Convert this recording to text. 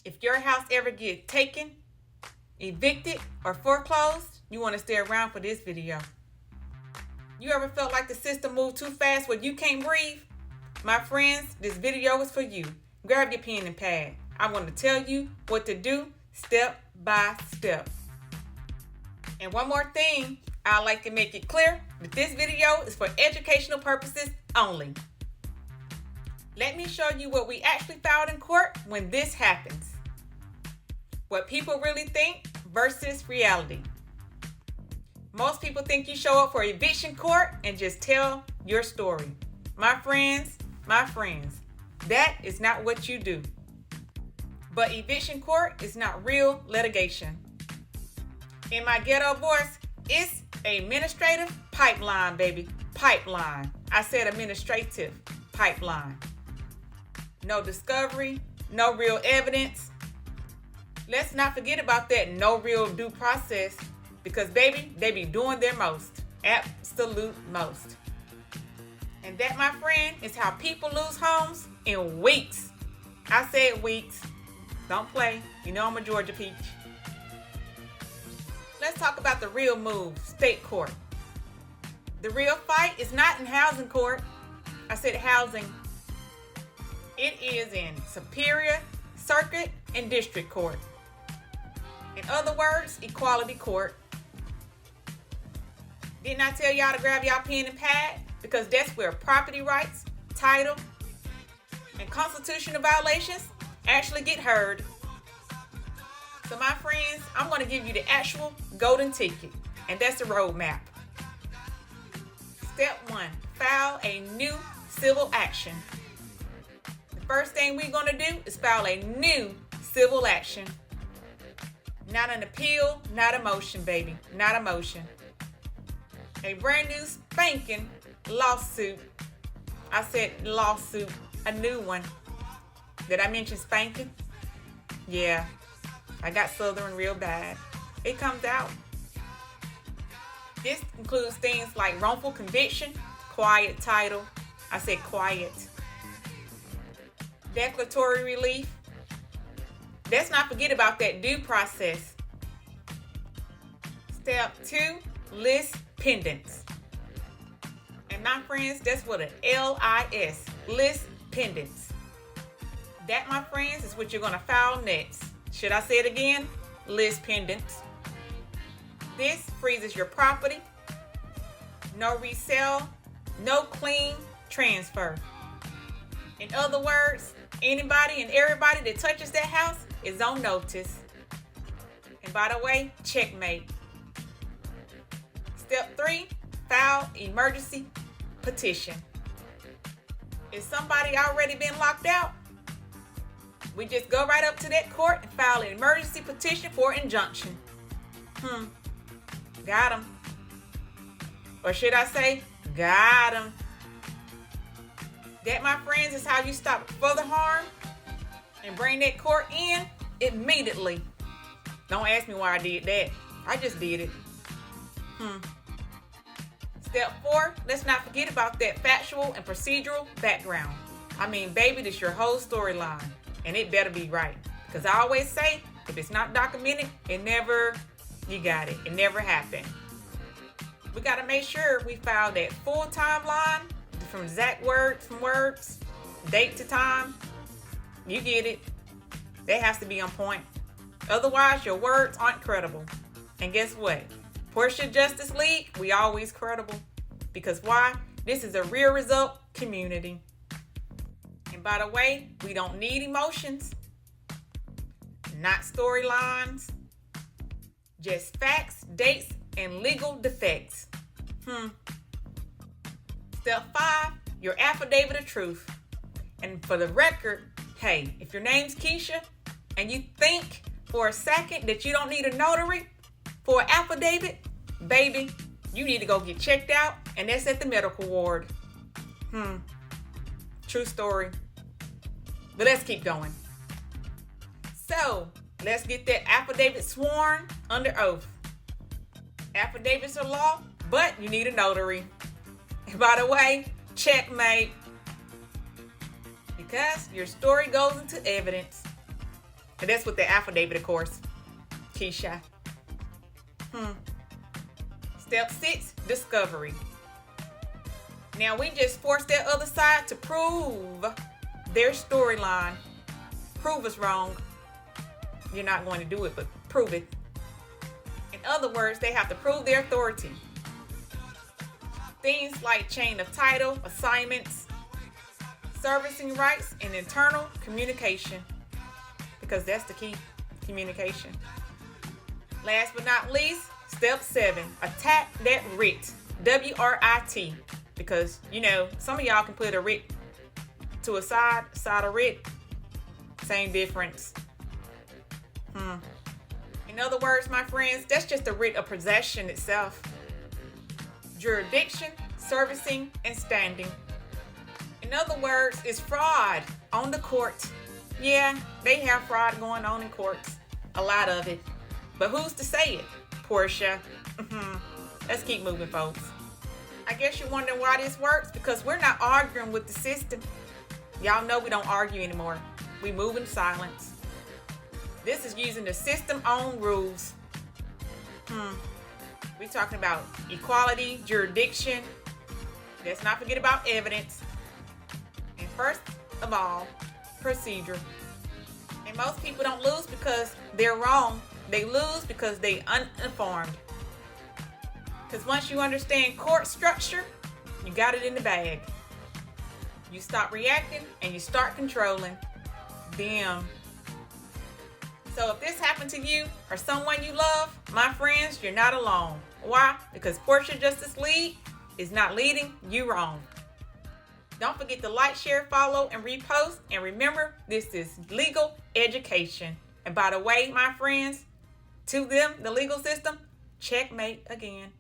If your house ever gets taken, evicted, or foreclosed, you want to stay around for this video. You ever felt like the system moved too fast where you can't breathe? My friends, this video is for you. Grab your pen and pad. I want to tell you what to do step by step. And one more thing, I'd like to make it clear that this video is for educational purposes only. Let me show you what we actually filed in court when this happens. What people really think versus reality. Most people think you show up for eviction court and just tell your story. My friends, that is not what you do. But eviction court is not real litigation. In my ghetto voice, it's administrative pipeline, baby. Pipeline. I said administrative pipeline. No discovery, no real evidence. Let's not forget about that no real due process because, baby, they be doing their most. Absolute most. And that, my friend, is how people lose homes in weeks. I said weeks. Don't play. You know I'm a Georgia peach. Let's talk about the real move, state court. The real fight is not in housing court. I said housing. It is in Superior, Circuit, and District Court. In other words, equality court. Didn't I tell y'all to grab y'all pen and pad? Because that's where property rights, title, and constitutional violations actually get heard. So my friends, I'm going to give you the actual golden ticket, and that's the roadmap. Step 1, file a new civil action. The first thing we're going to do is file a new civil action. Not an appeal, not a motion, baby, not a motion. A brand new spanking lawsuit. I said lawsuit, a new one. Did I mention spanking? Yeah, I got Southern real bad. It comes out. This includes things like wrongful conviction, quiet title. I said quiet. Declaratory relief. Let's not forget about that due process. Step 2, list pendants. And my friends, that's what an LIS, list pendants. That, my friends, is what you're going to file next. Should I say it again? List pendants. This freezes your property. No resale, no clean transfer. In other words, anybody and everybody that touches that house is on notice. And by the way, checkmate. Step 3, file emergency petition. Is somebody already been locked out? We just go right up to that court and file an emergency petition for injunction. Got him. Or should I say, got him. That, my friends, is how you stop further harm and bring that court in immediately. Don't ask me why I did that. I just did it. Step 4, let's not forget about that factual and procedural background. I mean, baby, this your whole storyline. And it better be right. Because I always say, if it's not documented, it never happened. We got to make sure we file that full timeline from exact words, date to time. You get it. That has to be on point. Otherwise, your words aren't credible. And guess what? Portia Justice League, we always credible. Because why? This is a real result community. And by the way, we don't need emotions, not storylines, just facts, dates, and legal defects. Step 5, your affidavit of truth. And for the record, hey, if your name's Keisha and you think for a second that you don't need a notary for an affidavit, baby, you need to go get checked out, and that's at the medical ward. True story. But let's keep going. So, let's get that affidavit sworn under oath. Affidavits are law, but you need a notary. And by the way, checkmate. Because your story goes into evidence. And that's with the affidavit, of course. Keisha. Step 6, discovery. Now we just force that other side to prove their storyline. Prove us wrong. You're not going to do it, but prove it. In other words, they have to prove their authority. Things like chain of title, assignments, servicing rights, and internal communication. Because that's the key, communication. Last but not least, step 7, attack that writ. W-R-I-T. Because, you know, some of y'all can put a writ to a side of writ. Same difference. In other words, my friends, that's just a writ of possession itself. Jurisdiction, servicing, and standing. In other words, it's fraud on the court. Yeah, they have fraud going on in courts. A lot of it. But who's to say it? Portia. Let's keep moving, folks. I guess you're wondering why this works, because we're not arguing with the system. Y'all know we don't argue anymore. We move in silence. This is using the system-owned rules. We're talking about equality, jurisdiction. Let's not forget about evidence. And first of all, procedure. And most people don't lose because they're wrong. They lose because they're uninformed. Because once you understand court structure, you got it in the bag. You stop reacting and you start controlling them. So if this happened to you or someone you love, my friends, you're not alone. Why? Because Portia Justice League is not leading you wrong. Don't forget to like, share, follow, and repost. And remember, this is legal education. And by the way, my friends, to them, the legal system, checkmate again.